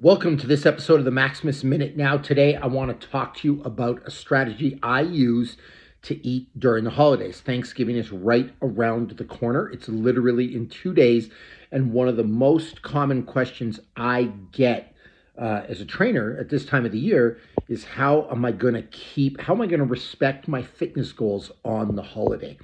Welcome to this episode of the Maximus Minute. Now, today I want to talk to you about a strategy I use to eat during the holidays. Thanksgiving is right around the corner. It's literally in 2 days. And one of the most common questions I get as a trainer at this time of the year is how am I going to respect my fitness goals on the holiday?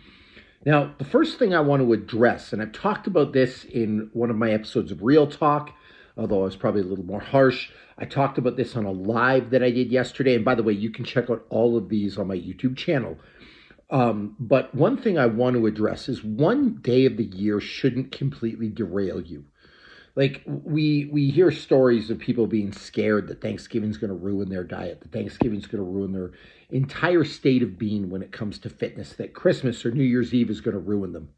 Now, the first thing I want to address, and I've talked about this in one of my episodes of Real Talk, although I was probably a little more harsh. I talked about this on a live that I did yesterday. And by the way, you can check out all of these on my YouTube channel. But one thing I want to address is one day of the year shouldn't completely derail you. Like we hear stories of people being scared that Thanksgiving's going to ruin their diet, that Thanksgiving's going to ruin their entire state of being when it comes to fitness, that Christmas or New Year's Eve is going to ruin them.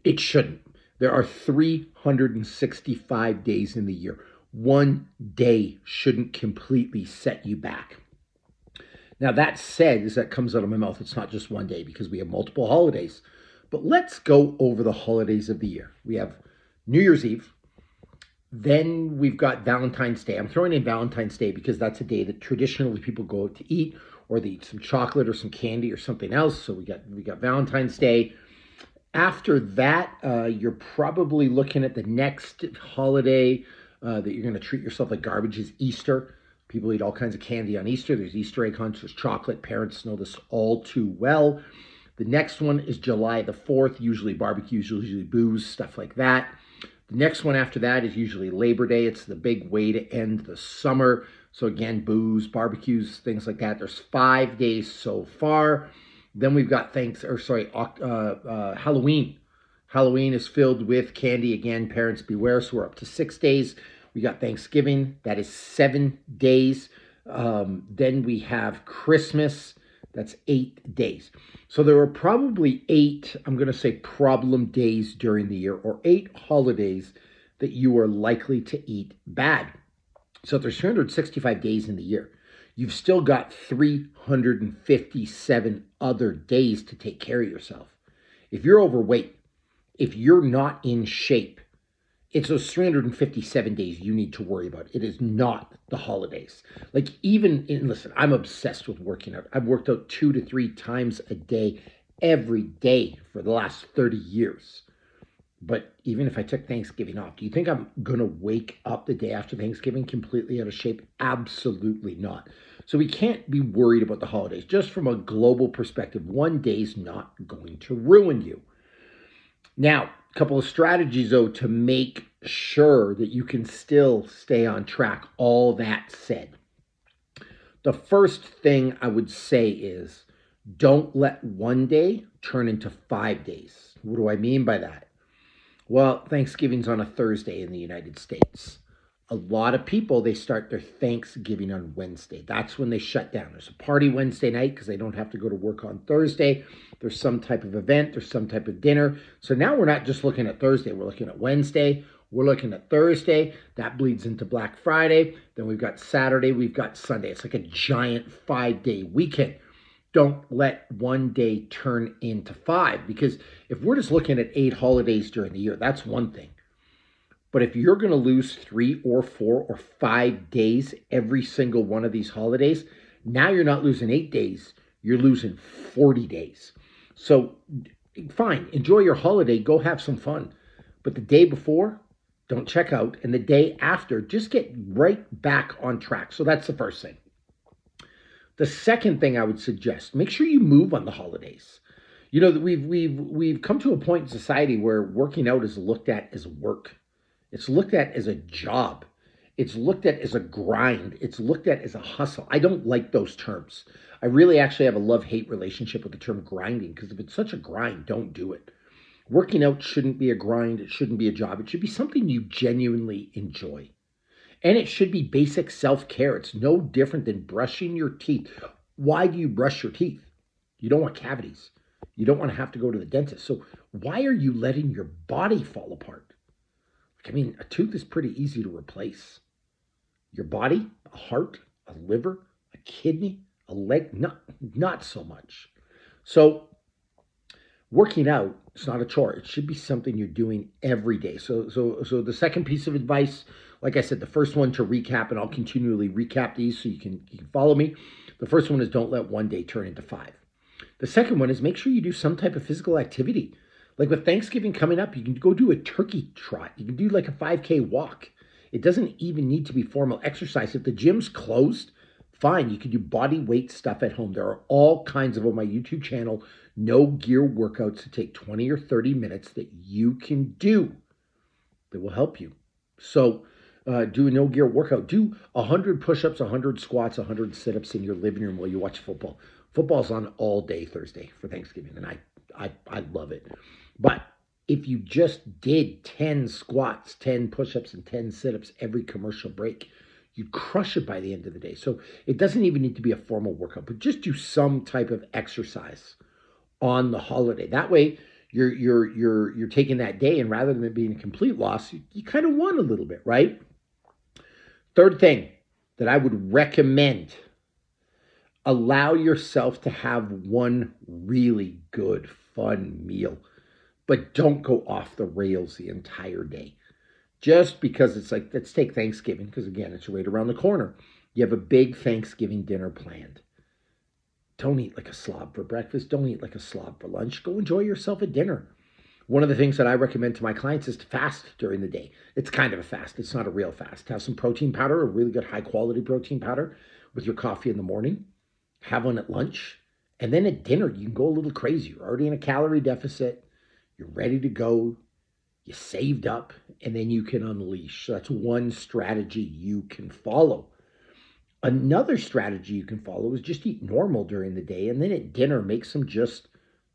It shouldn't. There are 365 days in the year. One day shouldn't completely set you back. Now, that said, as that comes out of my mouth, it's not just one day because we have multiple holidays. But let's go over the holidays of the year. We have New Year's Eve. Then we've got Valentine's Day. I'm throwing in Valentine's Day because that's a day that traditionally people go out to eat, or they eat some chocolate or some candy or something else. So we got Valentine's Day. After that, you're probably looking at the next holiday that you're going to treat yourself like garbage is Easter. People eat all kinds of candy on Easter. There's Easter egg hunts, there's chocolate. Parents know this all too well. The next one is July the 4th, usually barbecues, usually booze, stuff like that. The next one after that is usually Labor Day. It's the big way to end the summer. So again, booze, barbecues, things like that. There's 5 days so far. Then we've got Halloween. Halloween is filled with candy. Again, parents beware. So we're up to 6 days. We got Thanksgiving. That is 7 days. Then we have Christmas. That's 8 days. So there are probably 8, I'm going to say, problem days during the year, or 8 holidays that you are likely to eat bad. So if there's 365 days in the year, you've still got 357 other days to take care of yourself. If you're overweight, if you're not in shape, it's those 357 days you need to worry about. It is not the holidays. Listen, I'm obsessed with working out. I've worked out 2 to 3 times a day, every day for the last 30 years. But even if I took Thanksgiving off, do you think I'm going to wake up the day after Thanksgiving completely out of shape? Absolutely not. So we can't be worried about the holidays. Just from a global perspective, one day's not going to ruin you. Now, a couple of strategies, though, to make sure that you can still stay on track. All that said, the first thing I would say is don't let one day turn into 5 days. What do I mean by that? Well, Thanksgiving's on a Thursday in the United States. A lot of people, they start their Thanksgiving on Wednesday. That's when they shut down. There's a party Wednesday night because they don't have to go to work on Thursday. There's some type of event. There's some type of dinner. So now we're not just looking at Thursday. We're looking at Wednesday. We're looking at Thursday. That bleeds into Black Friday. Then we've got Saturday. We've got Sunday. It's like a giant 5-day weekend. Don't let one day turn into 5, because if we're just looking at 8 holidays during the year, that's one thing. But if you're going to lose 3 or 4 or 5 days every single one of these holidays, now you're not losing 8 days, you're losing 40 days. So fine, enjoy your holiday, go have some fun. But the day before, don't check out. And the day after, just get right back on track. So that's the first thing. The second thing I would suggest, make sure you move on the holidays. You know, that we've come to a point in society where working out is looked at as work. It's looked at as a job. It's looked at as a grind. It's looked at as a hustle. I don't like those terms. I really actually have a love-hate relationship with the term grinding, because if it's such a grind, don't do it. Working out shouldn't be a grind. It shouldn't be a job. It should be something you genuinely enjoy. And it should be basic self-care. It's no different than brushing your teeth. Why do you brush your teeth? You don't want cavities. You don't want to have to go to the dentist. So why are you letting your body fall apart? I mean, a tooth is pretty easy to replace. Your body, a heart, a liver, a kidney, a leg, not so much. So working out, it's not a chore. It should be something you're doing every day. So the second piece of advice, Like I said, the first one to recap, and I'll continually recap these so you can follow me. The first one is don't let one day turn into 5. The second one is make sure you do some type of physical activity. Like with Thanksgiving coming up, you can go do a turkey trot. You can do like a 5K walk. It doesn't even need to be formal exercise. If the gym's closed, fine. You can do body weight stuff at home. There are all kinds of on my YouTube channel, no gear workouts that take 20 or 30 minutes that you can do that will help you. So do a no gear workout. Do 100 push-ups, 100 squats, 100 sit-ups in your living room while you watch football. Football's on all day Thursday for Thanksgiving, and I love it. But if you just did 10 squats, 10 push-ups, and 10 sit-ups every commercial break, you'd crush it by the end of the day. So it doesn't even need to be a formal workout, but just do some type of exercise on the holiday. That way, you're taking that day, and rather than it being a complete loss, you kind of won a little bit, right? Third thing that I would recommend, allow yourself to have one really good, fun meal, but don't go off the rails the entire day. Just because it's like, let's take Thanksgiving, because again, it's right around the corner. You have a big Thanksgiving dinner planned. Don't eat like a slob for breakfast. Don't eat like a slob for lunch. Go enjoy yourself at dinner. One of the things that I recommend to my clients is to fast during the day. It's kind of a fast. It's not a real fast. Have some protein powder, a really good high quality protein powder with your coffee in the morning. Have one at lunch. And then at dinner, you can go a little crazy. You're already in a calorie deficit. You're ready to go. You saved up, and then you can unleash. So that's one strategy you can follow. Another strategy you can follow is just eat normal during the day, and then at dinner, make some just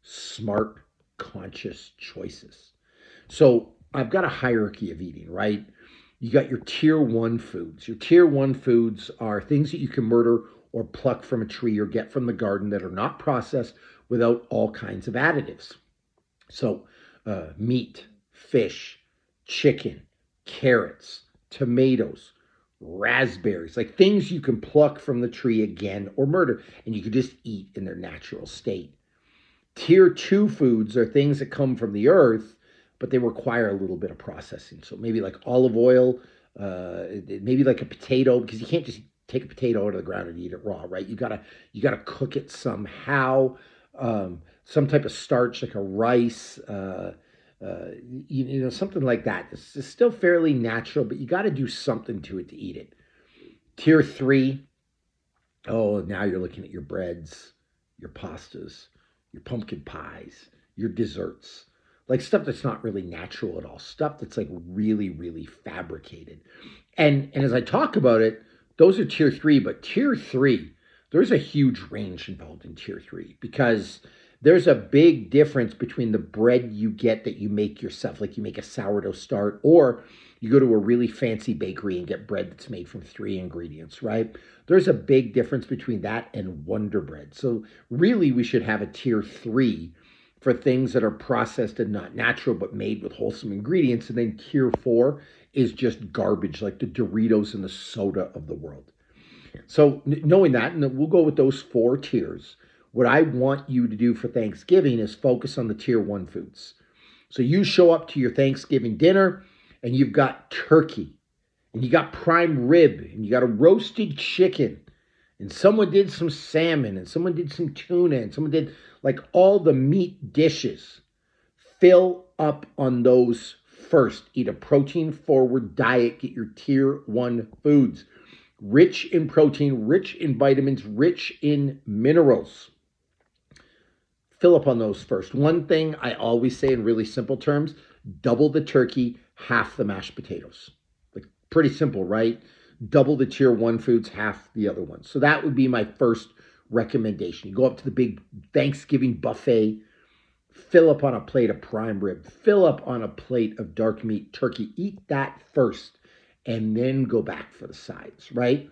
smart, conscious choices. So I've got a hierarchy of eating, right? You got your tier 1 foods. Your tier 1 foods are things that you can murder or pluck from a tree or get from the garden that are not processed without all kinds of additives. So meat, fish, chicken, carrots, tomatoes, raspberries, like things you can pluck from the tree again or murder, and you can just eat in their natural state. Tier 2 foods are things that come from the earth, but they require a little bit of processing. So maybe like olive oil, maybe like a potato, because you can't just take a potato out of the ground and eat it raw, right? You gotta cook it somehow. Some type of starch like a rice, something like that. It's still fairly natural, but you got to do something to it to eat it. Tier 3, oh, now you're looking at your breads, your pastas, your pumpkin pies, your desserts, like stuff that's not really natural at all, stuff that's like really, really fabricated. And as I talk about it, those are tier 3, but tier 3, there's a huge range involved in tier 3 because there's a big difference between the bread you get that you make yourself, like you make a sourdough start, or you go to a really fancy bakery and get bread that's made from 3 ingredients, right? There's a big difference between that and Wonder Bread. So really we should have a tier 3 for things that are processed and not natural, but made with wholesome ingredients. And then tier 4 is just garbage, like the Doritos and the soda of the world. So knowing that, and we'll go with those 4 tiers, what I want you to do for Thanksgiving is focus on the tier 1 foods. So you show up to your Thanksgiving dinner and you've got turkey and you got prime rib and you got a roasted chicken and someone did some salmon and someone did some tuna and someone did like all the meat dishes. Fill up on those first. Eat a protein forward diet. Get your tier 1 foods. Rich in protein, rich in vitamins, rich in minerals. Fill up on those first. One thing I always say in really simple terms, double the turkey, half the mashed potatoes. Like pretty simple, right? Double the tier 1 foods, half the other ones. So that would be my first recommendation. You go up to the big Thanksgiving buffet, fill up on a plate of prime rib, fill up on a plate of dark meat turkey. Eat that first and then go back for the sides, right?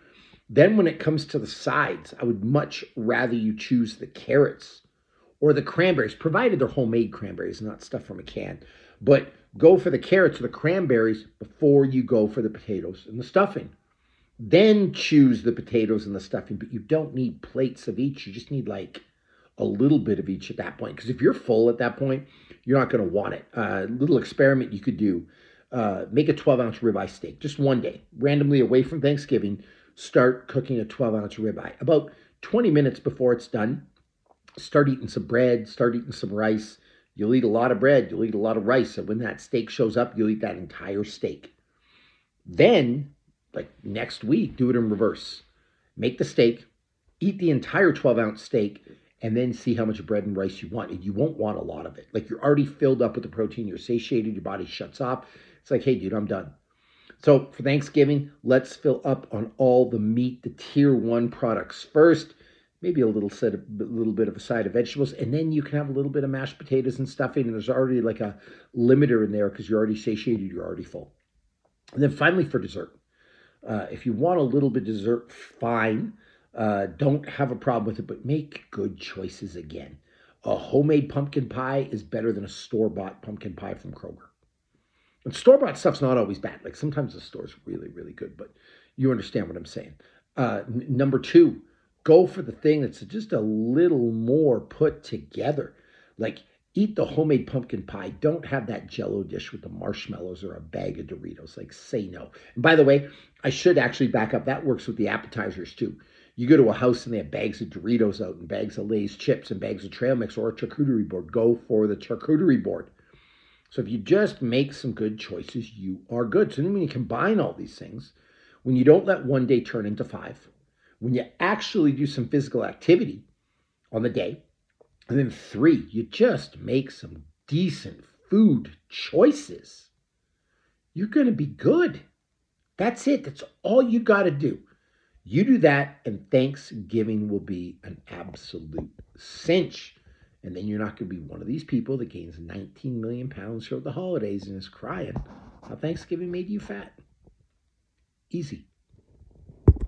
Then when it comes to the sides, I would much rather you choose the carrots or the cranberries, provided they're homemade cranberries, not stuff from a can. But go for the carrots or the cranberries before you go for the potatoes and the stuffing. Then choose the potatoes and the stuffing, but you don't need plates of each. You just need like a little bit of each at that point. Because if you're full at that point, you're not going to want it. A little experiment you could do. Make a 12-ounce ribeye steak just one day, randomly away from Thanksgiving. Start cooking a 12-ounce ribeye. About 20 minutes before it's done, start eating some bread, start eating some rice. You'll eat a lot of bread, you'll eat a lot of rice. And when that steak shows up, you'll eat that entire steak. Then, like next week, do it in reverse. Make the steak, eat the entire 12-ounce steak, and then see how much bread and rice you want. And you won't want a lot of it. Like you're already filled up with the protein, you're satiated, your body shuts off. It's like, hey, dude, I'm done. So for Thanksgiving, let's fill up on all the meat, the tier one products first. Maybe a little bit of a side of vegetables, and then you can have a little bit of mashed potatoes and stuffing. And there's already like a limiter in there because you're already satiated, you're already full. And then finally for dessert, if you want a little bit of dessert, fine. Don't have a problem with it, but make good choices again. A homemade pumpkin pie is better than a store-bought pumpkin pie from Kroger. And store-bought stuff's not always bad. Like sometimes the store's really, really good, but you understand what I'm saying. Number two, go for the thing that's just a little more put together. Like eat the homemade pumpkin pie. Don't have that jello dish with the marshmallows or a bag of Doritos. Like say no. And by the way, I should actually back up. That works with the appetizers too. You go to a house and they have bags of Doritos out and bags of Lay's chips and bags of trail mix or a charcuterie board. Go for the charcuterie board. So if you just make some good choices, you are good. So then when you combine all these things, when you don't let one day turn into five, when you actually do some physical activity on the day, and then three, you just make some decent food choices, you're going to be good. That's it. That's all you got to do. You do that, and Thanksgiving will be an absolute cinch. And then you're not going to be one of these people that gains 19 million pounds throughout the holidays and is crying how Thanksgiving made you fat. Easy.